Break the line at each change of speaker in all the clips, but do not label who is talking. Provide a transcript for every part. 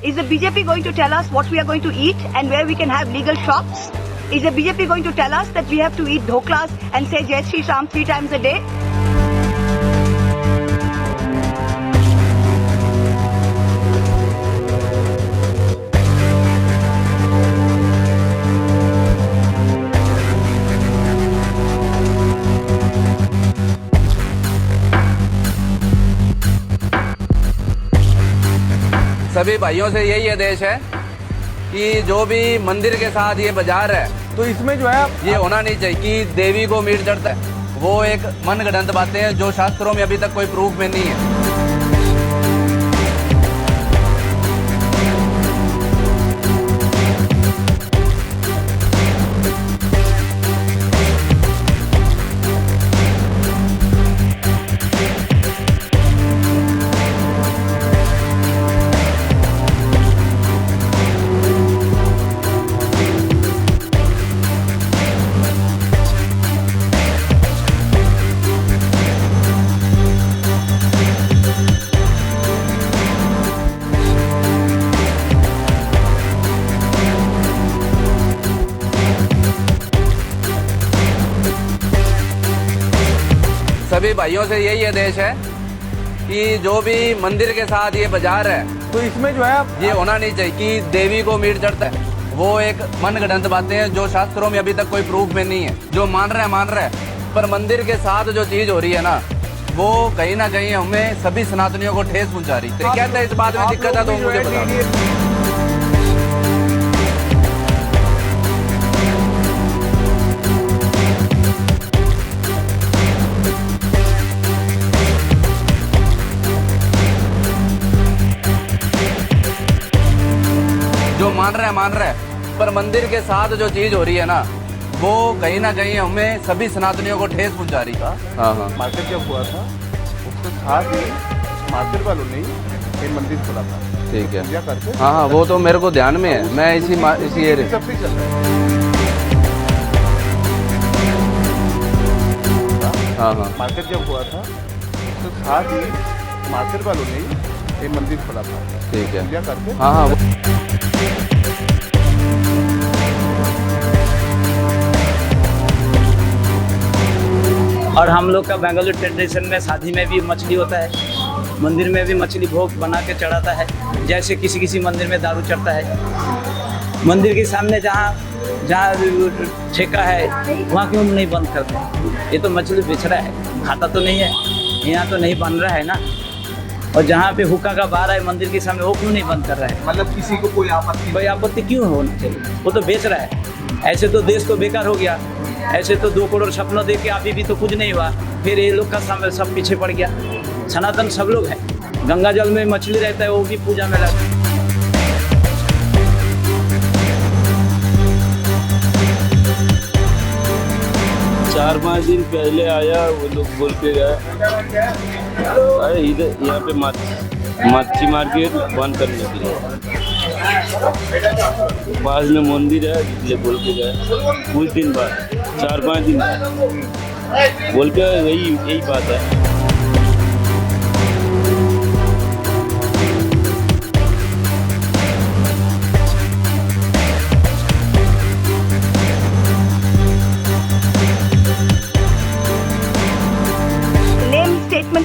Is the BJP going to tell us what we are going to eat and where we can have legal shops? Is the BJP going to tell us that we have to eat dhoklas and say Jai Shri Ram 3 times a day?
सभी भाइयों से यही आदेश है कि जो भी मंदिर के साथ ये बाजार है
तो इसमें जो है
ये होना नहीं चाहिए कि देवी को मीट चढ़ता है। वो एक मनगढ़ंत बातें हैं जो शास्त्रों में अभी तक कोई प्रूफ में नहीं है। सभी भाइयों से यही आदेश है कि जो भी मंदिर के साथ ये बाजार है
तो इसमें जो है
ये होना नहीं चाहिए कि देवी को मीट चढ़ता है। वो एक मनगढ़ंत बातें हैं जो शास्त्रों में अभी तक कोई प्रूफ में नहीं है। जो मान रहा है पर मंदिर के साथ जो चीज हो रही है ना वो कहीं ना कहीं हमें सभी सनातनियों को ठेस पहुंचा रही है। तो कहते हैं इस बात में दिक्कत है तो मुझे बताओ। जो मान रहा है पर मंदिर के साथ जो चीज हो रही है ना वो कहीं ना कहीं हमें सभी सनातनियों को ठेस पहुंचा रही है। हाँ
मार्केट जब हुआ था उसके साथ ही मार्केट वालों ने एक मंदिर खोला था।
ठीक है।
पूजा करके
हाँ वो तो मेरे को ध्यान में है। मैं इसी एरिया
सब चल रहा है।
हाँ
मार्केट जब हुआ था उसके साथ ही मार्केट वालों ने एक मंदिर खोला था।
ठीक है।
पूजा करके
हाँ
और हम लोग का बेंगलुरु ट्रेडिशन में शादी में भी मछली होता है, मंदिर में भी मछली भोग बना के चढ़ाता है। जैसे किसी किसी मंदिर में दारू चढ़ता है। मंदिर के सामने जहाँ ठेका है वहाँ क्यों नहीं बंद करते? ये तो मछली बेच रहा है, खाता तो नहीं है, यहाँ तो नहीं बन रहा है ना। और जहाँ पे हुक्का का बार है मंदिर के सामने वो क्यों नहीं बंद कर रहा है?
मतलब किसी को कोई
आपत्ति क्यों होना चाहिए? वो तो बेच रहा है। ऐसे तो देश तो बेकार हो गया। ऐसे तो 2 करोड़ सपनों दे के अभी भी तो कुछ नहीं हुआ। फिर ये लोग का सामने सब पीछे पड़ गया। सनातन सब लोग हैं। गंगा जल में मछली रहता है वो भी पूजा में लगता है।
4-5 दिन पहले आया वो लोग बोल के गया अरे इधर यहाँ पे मच्छी मार्केट बंद करने के लिए पास में मंदिर है इसलिए बोल के गया। कुछ दिन बाद 4-5 दिन बाद बोल के यही बात है।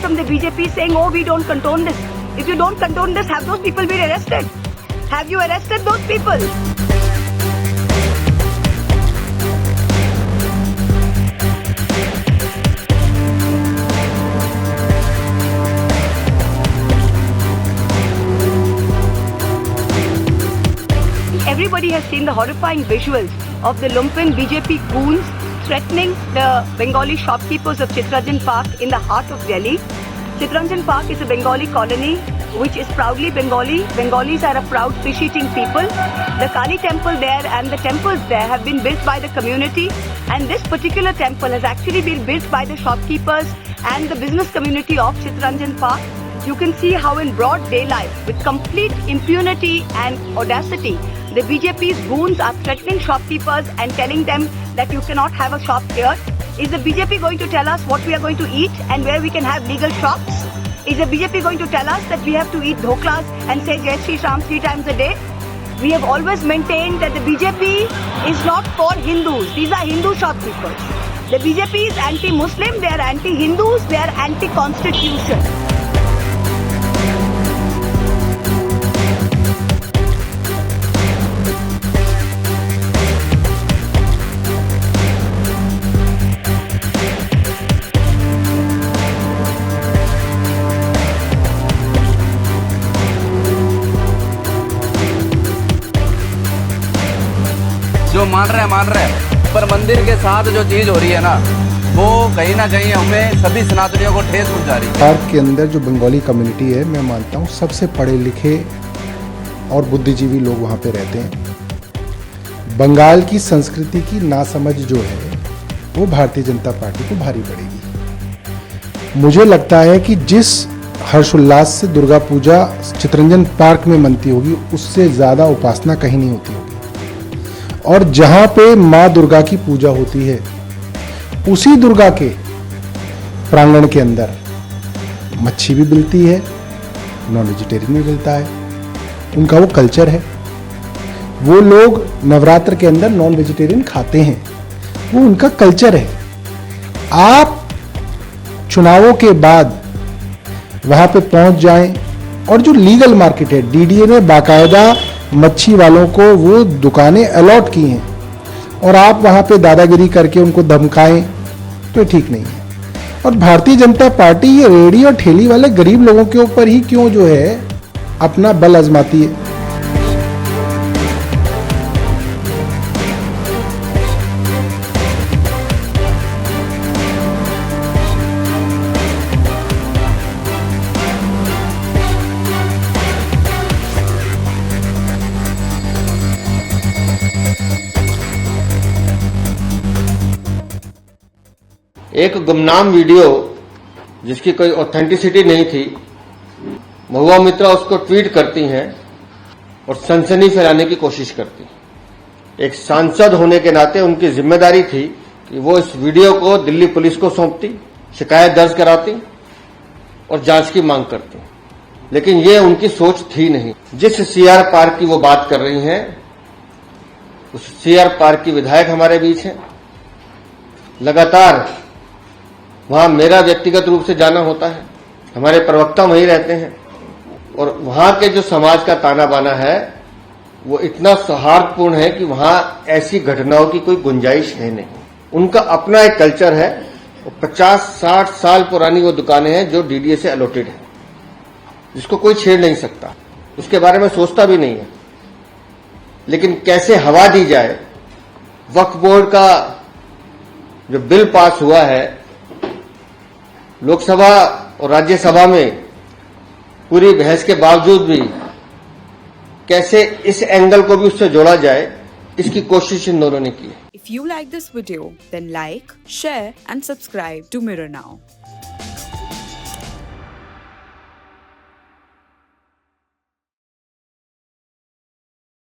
From the BJP saying, oh, we don't condone this. If you don't condone this, have those people been arrested? Have you arrested those people? Everybody has seen the horrifying visuals of the lumpen BJP goons threatening the Bengali shopkeepers of Chittaranjan Park in the heart of Delhi. Chittaranjan Park is a Bengali colony which is proudly Bengali. Bengalis are a proud fish-eating people. The Kali temple there and the temples there have been built by the community, and this particular temple has actually been built by the shopkeepers and the business community of Chittaranjan Park. You can see how in broad daylight, with complete impunity and audacity, the BJP's goons are threatening shopkeepers and telling them that you cannot have a shop here. Is the BJP going to tell us what we are going to eat and where we can have legal shops? Is the BJP going to tell us that we have to eat dhoklas and say Jai Shri Ram 3 times a day? We have always maintained that the BJP is not for Hindus. These are Hindu shopkeepers. The BJP is anti-Muslim, they are anti-Hindus, they are anti-constitution.
जो मान रहे हैं, पर मंदिर के साथ जो चीज हो रही है ना, वो कहीं ना कहीं हमें सभी सनातनियों को ठेस पहुंचा रही है।
पार्क के अंदर जो बंगाली कम्युनिटी है, मैं मानता हूँ सबसे पढ़े लिखे और बुद्धिजीवी लोग वहाँ पे रहते हैं। बंगाल की संस्कृति की नासमझ जो है वो भारतीय जनता पार्टी को भारी पड़ेगी। मुझे लगता है कि जिस हर्षोल्लास से दुर्गा पूजा चितरंजन पार्क में मनती होगी, उससे ज़्यादा उपासना कहीं नहीं होती होगी। और जहाँ पे माँ दुर्गा की पूजा होती है, उसी दुर्गा के प्रांगण के अंदर मच्छी भी मिलती है, नॉन वेजिटेरियन भी मिलता है। उनका वो कल्चर है। वो लोग नवरात्र के अंदर नॉन वेजिटेरियन खाते हैं, वो उनका कल्चर है। आप चुनावों के बाद वहाँ पे पहुँच जाएं और जो लीगल मार्केट है, डीडीए ने बाकायदा मच्छी वालों को वो दुकानें अलॉट की हैं और आप वहाँ पे दादागिरी करके उनको धमकाएं, तो ठीक नहीं है। और भारतीय जनता पार्टी ये रेहड़ी और ठेली वाले गरीब लोगों के ऊपर ही क्यों जो है अपना बल आजमाती है।
एक गुमनाम वीडियो जिसकी कोई ऑथेंटिसिटी नहीं थी, महुआ मित्रा उसको ट्वीट करती हैं और सनसनी फैलाने की कोशिश करती। एक सांसद होने के नाते उनकी जिम्मेदारी थी कि वो इस वीडियो को दिल्ली पुलिस को सौंपती, शिकायत दर्ज कराती और जांच की मांग करती। लेकिन ये उनकी सोच थी नहीं। जिस सीआर पार्क की वो बात कर रही हैं, उस सीआर पार्क की विधायक हमारे बीच हैं। लगातार वहां मेरा व्यक्तिगत रूप से जाना होता है, हमारे प्रवक्ता वहीं रहते हैं और वहां के जो समाज का ताना बाना है वो इतना सौहार्दपूर्ण है कि वहां ऐसी घटनाओं की कोई गुंजाइश है नहीं। उनका अपना एक कल्चर है। 50-60 साल पुरानी वो दुकानें हैं जो डीडीए से अलॉटेड है, जिसको कोई छेड़ नहीं सकता, उसके बारे में सोचता भी नहीं है। लेकिन कैसे हवा दी जाए, वक्फ बोर्ड का जो बिल पास हुआ है लोकसभा और राज्यसभा में, पूरी बहस के बावजूद भी कैसे इस एंगल को भी उससे जोड़ा जाए, इसकी कोशिश इन दोनों ने की है।
If you like this video, then like, share and subscribe to Mirror Now.